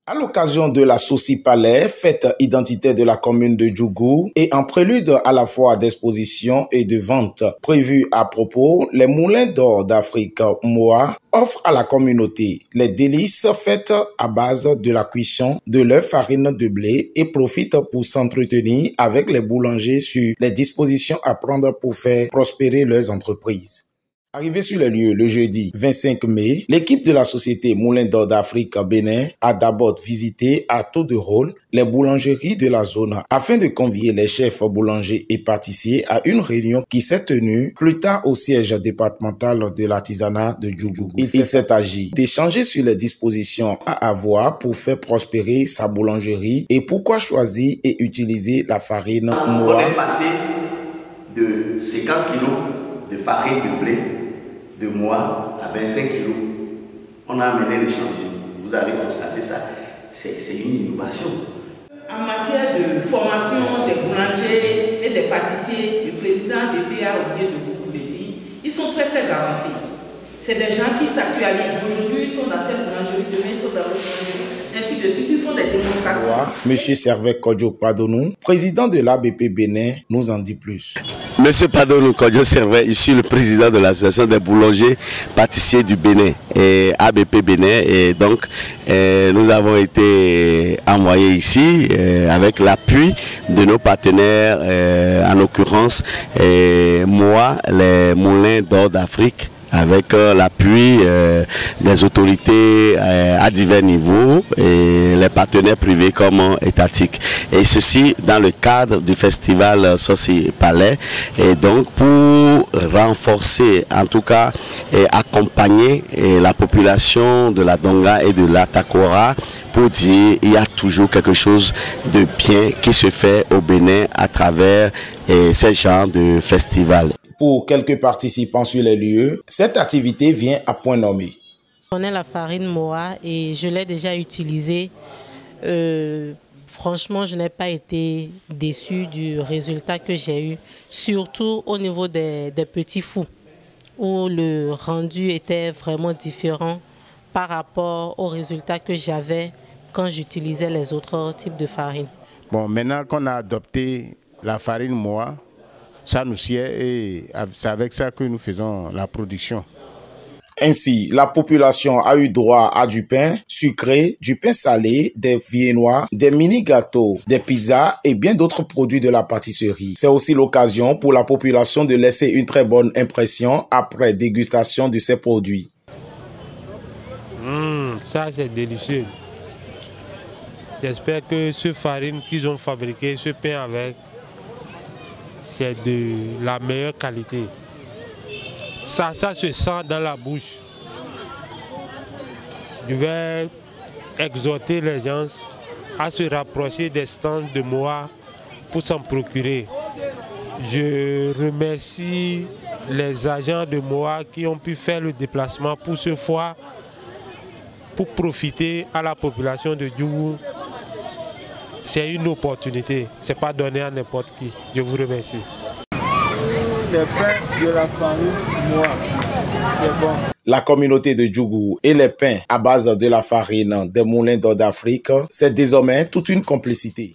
À l'occasion de la Soci-Palais, fête identitaire de la commune de Djougou, et en prélude à la foire d'exposition et de vente prévue à propos, les Moulins d'Or d'Afrique MOA offrent à la communauté les délices faites à base de la cuisson de leur farine de blé et profitent pour s'entretenir avec les boulangers sur les dispositions à prendre pour faire prospérer leurs entreprises. Arrivé sur les lieux le jeudi 25 mai, l'équipe de la société Moulins d'Or d'Afrique Bénin a d'abord visité à tour de rôle les boulangeries de la zone afin de convier les chefs boulangers et pâtissiers à une réunion qui s'est tenue plus tard au siège départemental de l'artisanat de Djougou. Il s'est agi d'échanger sur les dispositions à avoir pour faire prospérer sa boulangerie et pourquoi choisir et utiliser la farine MOA. On est passé de 50 kilos de farine de blé de MOA à 25 kilos. On a amené l'échantillon. Vous avez constaté ça. C'est une innovation. En matière de formation des boulangers et des pâtissiers, le président BP a oublié de beaucoup le dire. Ils sont très avancés. C'est des gens qui s'actualisent. Aujourd'hui, ils sont dans telle boulangerie, demain, ils sont dans l'autre boulangerie. Ainsi de suite, ils font des démonstrations. Monsieur Servet Kodjo Padonou, président de l'ABP Bénin, nous en dit plus. Monsieur Padonou Kodjo Servet, je suis le président de l'association des boulangers pâtissiers du Bénin, et ABP Bénin. Et donc, nous avons été envoyés ici avec l'appui de nos partenaires, en l'occurrence, moi, les Moulins d'Or d'Afrique, avec l'appui des autorités à divers niveaux et les partenaires privés comme étatiques. Et ceci dans le cadre du festival Soci-Palais. Et donc pour renforcer, en tout cas, et accompagner la population de la Donga et de la Takora pour dire qu'il y a toujours quelque chose de bien qui se fait au Bénin à travers ces genres de festivals. Pour quelques participants sur les lieux, cette activité vient à point nommé. On a la farine MOA et je l'ai déjà utilisée. Franchement, je n'ai pas été déçue du résultat que j'ai eu, surtout au niveau des petits fours, où le rendu était vraiment différent par rapport au résultat que j'avais quand j'utilisais les autres types de farine. Bon, maintenant qu'on a adopté la farine MOA, ça nous sied et c'est avec ça que nous faisons la production. Ainsi, la population a eu droit à du pain sucré, du pain salé, des viennois, des mini-gâteaux, des pizzas et bien d'autres produits de la pâtisserie. C'est aussi l'occasion pour la population de laisser une très bonne impression après dégustation de ces produits. Ça c'est délicieux. J'espère que ce farine qu'ils ont fabriqué, ce pain avec, c'est de la meilleure qualité. Ça se sent dans la bouche. Je vais exhorter les gens à se rapprocher des stands de MOA pour s'en procurer. Je remercie les agents de MOA qui ont pu faire le déplacement pour ce foire, pour profiter à la population de Djougou. C'est une opportunité, ce n'est pas donné à n'importe qui. Je vous remercie. C'est pain de la farine MOA, c'est bon. La communauté de Djougou et les pains à base de la farine des Moulins d'Or d'Afrique, c'est désormais toute une complicité.